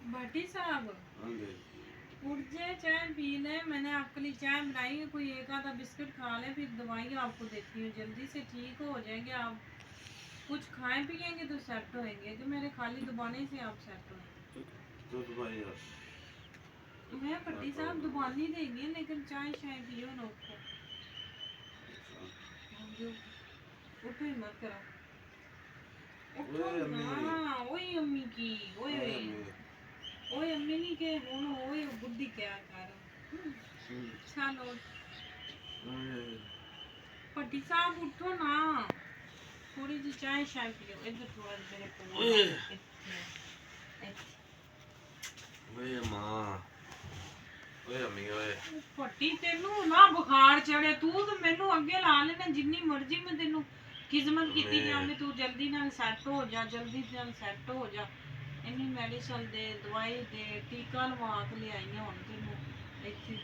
भाटी साहब हाँ जी। उठ जाए, चाय पी ले। मैंने आपके लिए चाय बनाई है, कोई एक आधा बिस्किट खा ले, फिर दवाई आपको देती हूँ, जल्दी से ठीक हो जाएंगे आप। कुछ खाएं पिएंगे तो सेट होएंगे, कि मेरे खाली दबाने से आप सेट होएंगे। तो दवाई यार मैं भट्टी साहब दबानी देंगे, लेकिन चाय शाय पियो ना उठो। जो उठो ही मत करो, उठो ओए अम्मी ना। ओए अम्मी की ओए ओए ओए अम्मी ओए अम्मी नहीं के हुन ओए बुद्धि क्या कर। चलो ओए भट्टी साहब उठो ना, थोड़ी जी चाय शाय पियो। इधर थोड़ा मेरे को ओए इत्थे ओए मां ओए अम्मी ओए ਭੱਟੀ ਤੈਨੂੰ ਨਾ ਬੁਖਾਰ ਚੜਿਆ, ਤੂੰ ਤੇ ਮੈਨੂੰ ਅੱਗੇ ਲਾ ਲੈਣਾ ਜਿੰਨੀ ਮਰਜ਼ੀ ਮੈਂ ਤੈਨੂੰ ਖਿਦਮਤ ਕੀਤੀ ਜਾਵੇ, ਤੂੰ ਜਲਦੀ ਨਾਲ ਸੈੱਟ ਹੋ ਜਾ, ਜਲਦੀ ਨਾਲ ਸੈੱਟ ਹੋ ਜਾ। ਇੰਨੀ ਮੈਡੀਸਨ ਦੇ, ਦਵਾਈ ਦੇ, ਟੀਕਾ ਲਵਾ ਕੇ ਲਿਆਈਆਂ ਹੁਣ ਤੈਨੂੰ ਇੱਥੇ।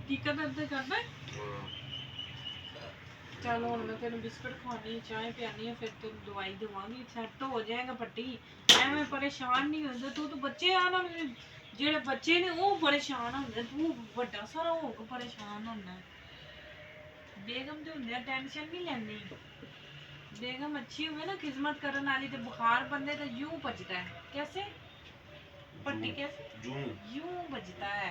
ਟੀਕਾ ਦਰਦ ਕਰਦਾ। चल ਹੁਣ ਮੈਂ ਤੈਨੂੰ ਬਿਸਕਟ ਖਵਾਉਣੀ, ਚਾਹ ਪਿਆਣੀ, ਫਿਰ ਤੈਨੂੰ ਦਵਾਈ ਦੇਵਾਂਗੀ, ਸੈੱਟ ਹੋ ਜਾਏਗਾ ਭੱਟੀ। ਐਵੇਂ ਪਰੇਸ਼ਾਨ ਨਹੀਂ ਹੁੰਦਾ ਤੂੰ, ਤਾਂ ਬੱਚੇ ਆ ਨਾ, ਜਿਹੜੇ ਬੱਚੇ ਨੇ ਉਹ ਪਰੇਸ਼ਾਨ ਹੁੰਦੇ, ਤੂੰ ਵੱਡਾ ਸਾਰਾ ਹੋ ਕੇ ਪਰੇਸ਼ਾਨ ਹੁੰਦਾ। ਬੇਗਮ ਤੇ ਹੁੰਦੇ ਟੈਨਸ਼ਨ ਨਹੀਂ ਲੈਣੀ। बेगम अच्छी हुई ना खिदमत करने वाली, तो बुखार बंदे तो यूं बजता है। कैसे पट्टी कैसे यूं बजता है।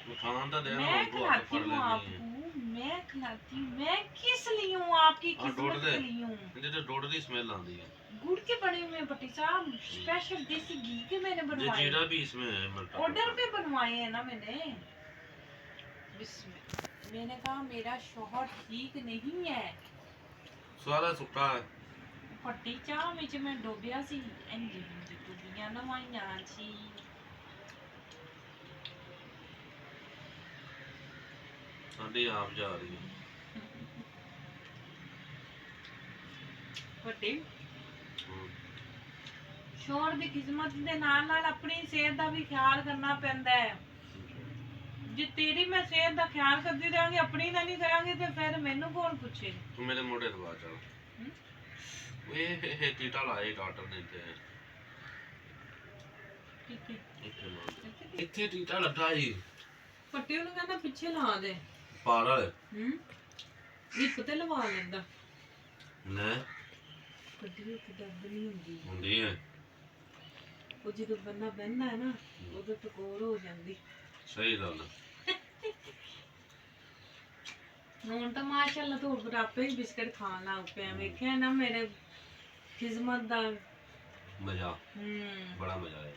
मैं खिलाती हूँ आपको, मैं खिलाती हूँ। मैं किस लिए हूँ आपकी खिदमत के लिए हूँ। ਇਹਦੇ ਡੋਡ ਦੀ ਸਮੈਲ ਆਉਂਦੀ ਹੈ। गुड़ के बने हुए भट्टी साहब, स्पेशल देसी घी के मैंने बनवाए। जीरा भी इसमें है, ऑर्डर पे बनवाए हैं ना मैंने। मैंने कहा मेरा शौहर ठीक नहीं है, ਸਾਰਾ ਸੁੱਕਾ ਹੈ। ਭੱਟੀ ਚਾਹ ਵਿੱਚ ਮੈਂ ਡੋਬਿਆ ਸੀ, ਇੰਜ ਡੁੱਬੀਆਂ ਨਵਾਈਆਂ ਸੀ। ਸਾਡੀ ਆਪ ਜਾ ਰਹੀ ਹੈ ਭੱਟੀ ਸ਼ੌਹਰ ਦੀ ਖਿਦਮਤ ਦੇ ਨਾਲ ਨਾਲ ਆਪਣੀ ਸਿਹਤ ਦਾ ਵੀ ਖਿਆਲ ਕਰਨਾ ਪੈਂਦਾ ਹੈ। ਜੇ ਤੇਰੀ ਮੈਂ ਸਿਹਤ ਦਾ ਖਿਆਲ ਕਰਦੀ ਰਹਾਂਗੀ, ਆਪਣੀ ਨਾ ਨਹੀਂ ਕਰਾਂਗੀ, ਤੇ ਫਿਰ ਮੈਨੂੰ ਕੌਣ ਪੁੱਛੇ। ਤੂੰ ਮੇਰੇ ਮੋਢੇ ਦਬਾ ਚਲ। ਇਹ ਟੀਟਾ ਲਾਏ ਡਾਕਟਰ ਨੇ ਤੇ ਇੱਥੇ ਟੀਟਾ ਲੱਗਾ ਜੀ। ਭੱਟੀ ਉਹਨੂੰ ਕਹਿੰਦਾ ਪਿੱਛੇ ਲਾ ਦੇ ਪਾਗਲ। ਇੱਕ ਤੇ ਲਵਾ ਲੈਂਦਾ ਨਾ ਭੱਟੀ ਇੱਕ ਦਰਦ ਨਹੀਂ ਹੁੰਦੀ ਹੁੰਦੀ ਹੈ। ਉਹ ਜਦੋਂ ਬੰਦਾ ਬਹਿੰਦਾ ਹੈ ਨਾ, ਉਦੋਂ ਟਕੋਰ ਹੋ ਜਾਂਦੀ। ਸਹੀ ਗੱਲ ਹੁਣ ਤਾਂ ਮਾਸ਼ਾਅੱਲਾ ਤੂੰ ਆਪੇ ਹੀ ਬਿਸਕਟ ਖਾਣ ਲੱਗ ਪਿਆ। ਵੇਖਿਆ ਨਾ ਮੇਰੇ ਖਿਦਮਤ ਦਾ ਮਜ਼ਾ, ਬੜਾ ਮਜ਼ਾ ਆਇਆ।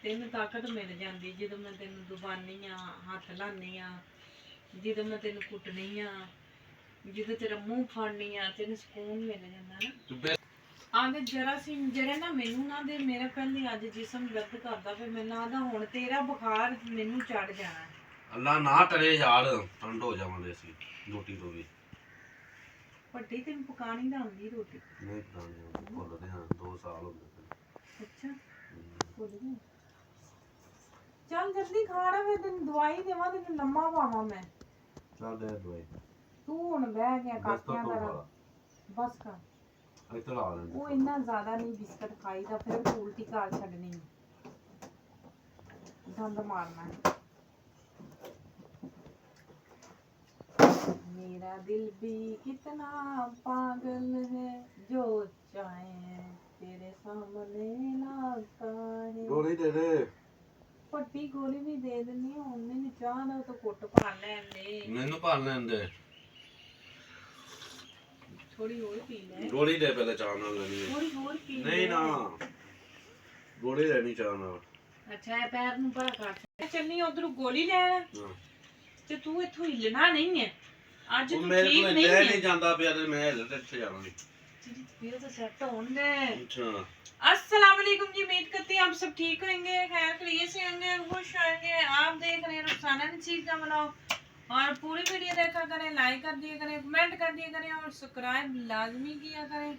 ਤੈਨੂੰ ਤਾਕਤ ਮਿਲ ਜਾਂਦੀ ਜਦੋਂ ਮੈਂ ਤੈਨੂੰ ਦਬਾਨੀ ਆ, ਹੱਥ ਲਾਨੀ ਆ, ਜਦੋਂ ਮੈਂ ਤੈਨੂੰ ਕੁੱਟਣੀ ਆ, ਜਦੋਂ ਤੇਰਾ ਮੂੰਹ ਫੜਨੀ ਆ, ਤੈਨੂੰ ਸਕੂਨ ਮਿਲ ਜਾਂਦਾ ਨਾ। ਆਂਦੇ ਜਰਾਸੀਮ ਜਿਹੜੇ ਨਾ ਮੈਨੂੰ ਨਾ ਦੇ, ਮੇਰਾ ਪਹਿਲੇ ਅੱਜ ਜਿਸਮ ਦਰਦ ਕਰਦਾ ਫਿਰ ਮੈਨੂੰ ਆਦਾ ਹੁਣ ਤੇਰਾ ਬੁਖਾਰ ਮੈਨੂੰ ਚੜ ਜਾਣਾ। ਅੱਲਾ ਨਾ ਟਰੇ ਯਾਰ, ਠੰਡ ਹੋ ਜਾਵਾਂਗੇ ਅਸੀਂ ਰੋਟੀ ਤੋਂ ਵੀ। ਭੱਟੀ ਤੈਨੂੰ ਪਕਾਣੀ ਤਾਂ ਆਉਂਦੀ ਰੋਟੀ? ਨਹੀਂ ਪਕਾਣੀ, ਭੁੱਲਦੇ ਹਾਂ 2 ਸਾਲ ਹੋ ਗਏ। ਅੱਛਾ ਭੁੱਲ ਗਈ। ਚੱਲ ਜਲਦੀ ਖਾ ਲੈ, ਫਿਰ ਤੈਨੂੰ ਦਵਾਈ ਦੇਵਾਂ, ਤੈਨੂੰ ਲੰਮਾ ਪਾਵਾਂ ਮੈਂ। ਚੱਲ ਦੇ ਦਵਾਈ। ਤੂੰ ਹੁਣ ਬਹਿ ਗਿਆ ਕਾਕਿਆਂ ਦਾ, ਬਸ ਕਰ। ਇੱਥੇ ਲਾ ਲੈਂਦੇ। ਉਹ ਇੰਨਾ ਜ਼ਿਆਦਾ ਨਹੀਂ ਬਿਸਕਟ ਖਾਈਦਾ, ਫਿਰ ਉਲਟੀ ਕਰ ਛੱਡਣੀ, ਦੰਦ ਮਾਰਨਾ। मेरा दिल भी कितना पागल है, जो चाहे तेरे सामने लाता है। ਗੋਲੀ ਦੇ ਦੇ। ਭੱਟੀ ਗੋਲੀ ਵੀ ਦੇ ਦਿੰਨੀ ਆ, ਹੁਣ ਮੈਨੂੰ ਚਾਹ ਦਾ ਤਾਂ ਕੁੱਟ ਪਾ ਲੈਣ ਦੇ। ਮੈਨੂੰ ਭਰ ਲੈਣ ਦੇ। ਥੋੜੀ ਹੋਰ ਪੀ ਲੈ। ਗੋਲੀ ਦੇ ਪਹਿਲੇ ਚਾਹ ਨਾਲ ਲੈਣੀ ਹੈ। ਥੋੜੀ ਹੋਰ ਪੀ ਲੈ। ਨਹੀਂ ਨਾ, ਗੋਲੀ ਲੈਣੀ ਚਾਹ ਨਾਲ। ਅੱਛਾ ਇਹ ਪੈਰ ਨੂੰ ਭਲਾ ਕਰ ਚੱਲਨੀ ਉਧਰੋਂ ਗੋਲੀ ਲੈ, ਤੇ ਤੂੰ ਇੱਥੋਂ ਹਿੱਲਣਾ ਨਹੀਂ ਹੈ ਅੱਜ। ਤੂੰ ਠੀਕ ਨਹੀਂ ਹੈ। ਨਹੀਂ ਜਾਂਦਾ ਪਿਆ ਤੇ ਮੈਂ ਹਿੱਲ ਤੇ ਇੱਥੇ ਜਾਵਾਂਗੀ। फिर तो सेट होने। अच्छा अस्सलाम वालेकुम जी, उम्मीद करती हैं आप सब ठीक होंगे, खैर खैरियत से होंगे, खुश होंगे। आप देख रहे हैं रुखसाना नसीर का व्लॉग, और पूरी वीडियो देखा करें, लाइक कर दिया करें, कमेंट कर दिया करें, और सब्सक्राइब लाजमी किया करें।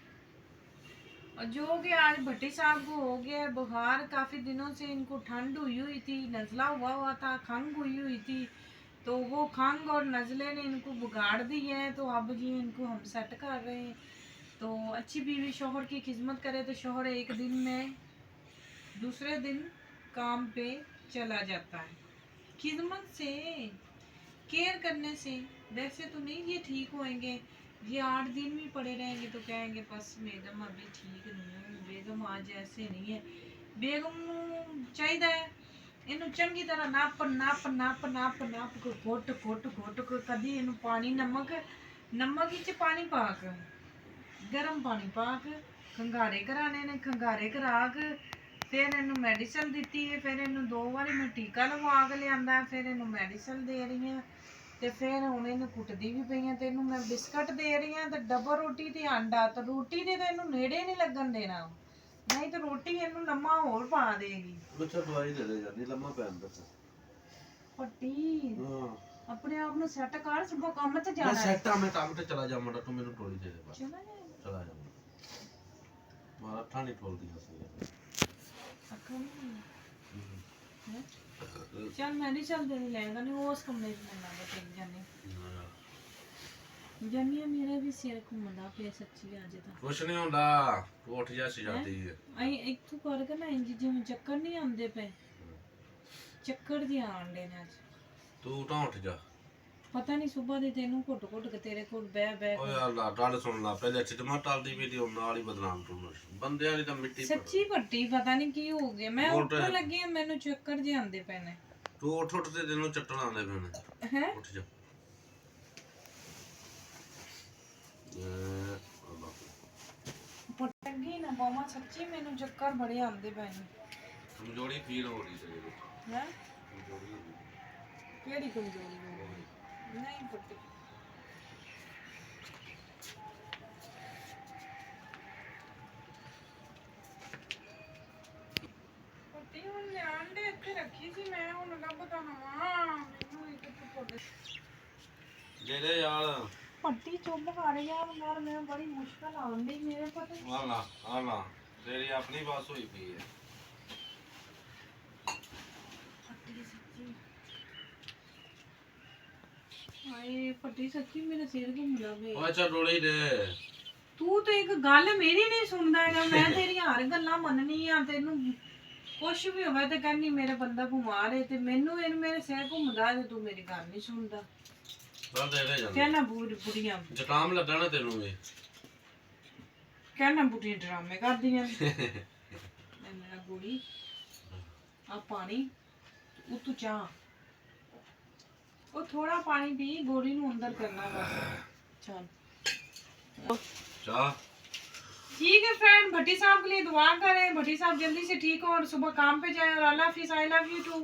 और जो कि आज भट्टी साहब को हो गया है बुखार, काफ़ी दिनों से इनको ठंड हुई थी, नज़ला हुआ था, खंग हुई थी, तो वो खंग और नज़ले ने इनको बिगाड़ दी है। तो अब जी इनको हम सेट कर रहे हैं। तो अच्छी बीवी शोहर की खिदमत करे तो शोहर एक दिन में दूसरे दिन काम पे चला जाता है। खिदमत से, केयर करने से। वैसे तो नहीं ये ठीक होएंगे, ये 8 दिन भी पड़े रहेंगे तो कहेंगे बस बेगम अभी ठीक नहीं है, बेगम आज ऐसे नहीं है। बेगम ਨੂੰ ਚਾਹੀਦਾ ਹੈ ਇਹਨੂੰ ਚੰਗੀ ਤਰ੍ਹਾਂ ਨਾਪ ਕੇ ਘੁੱਟ ਕਦੀ ਇਹਨੂੰ ਪਾਣੀ ਨਮਕ ਵਿੱਚ ਪਾਣੀ ਪਾ ਕੇ ਗਰਮ ਪਾਣੀ ਪਾ ਕੇ ਖੰਗਾਰੇ ਕਰਾਣੇ ਨੇ, ਖੰਗਾਰੇ ਕਰਾ ਕੇ ਫਿਰ ਇਹਨੂੰ ਮੈਡੀਸਨ ਦਿੱਤੀ ਹੈ, ਫਿਰ ਇਹਨੂੰ 2 ਵਾਰੀ ਮੈਂ ਟੀਕਾ ਲਗਵਾ ਕੇ ਲਿਆਂਦਾ, ਫਿਰ ਇਹਨੂੰ ਮੈਡੀਸਨ ਦੇ ਰਹੀ ਹਾਂ ਤੇ ਫਿਰ ਹੁਣ ਇਹਨੂੰ ਕੁੱਟਦੀ ਵੀ ਪਈ ਹਾਂ ਤੇ ਇਹਨੂੰ ਮੈਂ ਬਿਸਕਟ ਦੇ ਰਹੀ ਹਾਂ ਤੇ ਡਬਲ ਰੋਟੀ ਤੇ ਆਂਡਾ, ਤੇ ਰੋਟੀ ਦੇ ਤਾਂ ਇਹਨੂੰ ਨੇੜੇ ਨਹੀਂ ਲੱਗਣ ਦੇਣਾ, ਨਹੀਂ ਤੇ ਰੋਟੀ ਇਹਨੂੰ ਲੰਮਾ ਹੋਰ ਪਾ ਦੇਗੀ। ਬੱਚਾ ਦਵਾਈ ਦੇ ਦੇ ਜਾਂਦੀ ਲੰਮਾ ਪੈਣ ਦਾ ਪੱਟੀ ਹਾਂ ਆਪਣੇ ਆਪ ਨੂੰ ਸੈੱਟ ਕਰ, ਸੁਬਾ ਕੰਮ ਤੇ ਮੈਂ ਜਾਣਾ ਹੈ। ਸੈੱਟ ਆ, ਮੈਂ ਕੰਮ ਤੇ ਚਲਾ ਜਾ ਮੁੰਡਾ, ਤੂੰ ਮੈਨੂੰ ਟੋਲੀ ਦੇ ਦੇ ਬਸ ਚਲਾ ਜਾ ਚਲਾ ਜਾ ਮਾਰਾ ਅੱਖਾਂ ਨਹੀਂ ਖੋਲਦੀ ਹੱਸੀ ਅੱਖਾਂ ਨਹੀਂ ਹੈ। ਚੱਲ ਮੈਂ ਨਹੀਂ ਚੱਲਦੇ ਨਹੀਂ ਲੈਗਾ ਨਹੀਂ ਉਸ ਕਮਰੇ 'ਚ ਮੈਂ ਲਾਂਗਾ ਟਿਕ ਜਾਨੇ ਜਾਨੀ ਮੇਰਾ ਵੀ ਸਿਰ ਘੁੰਮਦਾ ਪਿਆ ਸੱਚੀ ਅੱਜ ਤਾਂ। ਕੁਛ ਨਹੀਂ ਹੁੰਦਾ, ਤੂੰ ਉੱਠ ਜਾ ਸਜਾਦੀ ਹੈ ਆਈ ਇੱਥੋਂ ਕਰਕੇ ਨਾ ਇੰਜ ਜਿਵੇਂ ਚੱਕਰ ਨਹੀਂ ਆਉਂਦੇ ਪਏ, ਚੱਕਰ ਜਿਹੇ ਆਉਣ ਡੇ ਨੇ ਅੱਜ। ਤੂੰ ਤਾਂ ਉੱਠ ਜਾ। ਪਤਾ ਨਹੀਂ ਸੁਬਾ ਦੇ ਤੈਨੂੰ ਘੁੱਟ ਕੇ ਤੇਰੇ ਕੋਲ ਬਹਿ ਓਏ ਅੱਲਾ ਗੱਲ ਸੁਣ ਲਾ, ਪਹਿਲੇ ਚਿਤਮਾ ਟਲਦੀ ਵੀ ਦੀ ਉਹਨਾਂ ਵਾਲੀ ਬਦਨਾਮ ਤੂੰ ਬੰਦਿਆਂ ਦੀ ਤਾਂ ਮਿੱਟੀ ਸੱਚੀ ਪੱਟੀ ਪਤਾ ਨਹੀਂ ਕੀ ਹੋ ਗਿਆ, ਮੈਂ ਉੱਠਣ ਲੱਗੀ ਹਾਂ ਮੈਨੂੰ ਚੱਕਰ ਜਿਹੇ ਆਉਂਦੇ ਪਏ ਨੇ। ਤੂੰ ਉੱਠ ਤੇ ਤੈਨੂੰ ਚੱਟਣ ਆਉਂਦੇ ਪਏ ਨੇ ਹੈ ਉੱਠ ਜਾ। ਪਟੰਗੀ ਨਾ ਬਾਵਾ ਸੱਚੀ ਮੈਨੂੰ ਚੱਕਰ ਬੜੇ ਆਉਂਦੇ ਪਏ ਨੇ। ਕਮਜ਼ੋਰੀ ਫੀਲ ਹੋ ਰਹੀ ਤੇਰੇ ਵਿੱਚ। ਹੈ ਕਮਜ਼ੋਰੀ ਹੋ ਰਹੀ। ਕਿਹੜੀ ਕਮਜ਼ੋਰੀ ਹੋ ਗਈ? ਨਹੀਂ ਪੱਟੀ ਪੱਟੀ ਹੁਣ ਲਿਆਣ ਦੇ ਇੱਥੇ ਰੱਖੀ ਸੀ ਮੈਂ, ਹੁਣ ਲੱਭਦਾ ਨਵਾਂ ਮੈਨੂੰ ਇੱਕ ਤੁਹਾਡੇ ਦੇ ਦੇ ਯਾਰ। ਪੱਟੀ ਚੁੱਪ ਕਰ ਯਾਰ ਮੈਂ ਬੜੀ ਮੁਸ਼ਕਲ ਆਉਂਦੀ ਮੇਰੇ ਪਤਾ ਆ ਲਾ ਤੇਰੀ ਆਪਣੀ ਬਾਤ ਹੋਈ ਪਈ ਹੈ। ਪੱਟੀ ਸੱਚੀ ਹਾਏ ਪੱਟੀ ਸੱਚੀ ਮੇਰਾ ਸਿਰ ਘੁੰਮਦਾ ਵੇ। ਓਏ ਚਾ ਡੋਲੀ ਦੇ। ਤੂੰ ਤੇ ਇੱਕ ਗੱਲ ਮੇਰੀ ਨਹੀਂ ਸੁਣਦਾ ਹੈਗਾ, ਮੈਂ ਤੇਰੀ ਹਰ ਗੱਲਾਂ ਮੰਨਣੀ ਆ, ਤੈਨੂੰ ਕੁਛ ਵੀ ਹੋਵੇ ਤੇ ਕਹਿੰਦੀ ਮੇਰੇ ਬੰਦਾ ਬਿਮਾਰ ਹੈ ਤੇ ਮੈਨੂੰ ਇਹ ਮੇਰੇ ਸਿਰ ਘੁੰਮਦਾ ਤੇ ਤੂੰ ਮੇਰੀ ਗੱਲ ਨਹੀਂ ਸੁਣਦਾ। ਚੱਲ ਦੇ ਦੇ ਜਾਂਦੇ ਕਹਿਣਾ ਬੁੜੀਆਂ ਜ਼ੁਕਾਮ ਲੱਗਾ ਨਾ ਤੈਨੂੰ ਵੀ। ਕਹਿਣਾ ਬੁੜੀਆਂ ਡਰਾਮੇ ਕਰਦੀਆਂ ਮੇਰਾ ਬੁੜੀ ਆ ਪਾਣੀ ਉਤੋਂ ਚਾਹ, ਉਹ ਥੋੜਾ ਪਾਣੀ ਪੀ, ਗੋਲੀ ਨੂੰ ਅੰਦਰ ਕਰਨਾ ਬਸ। चल ठीक है फ्रेंड, भट्टी साहब के लिए दुआ करें, भट्टी साहब जल्दी से ठीक हो और सुबह काम पे जाए। और अल्लाह हाफिज़, आई लव यू टू।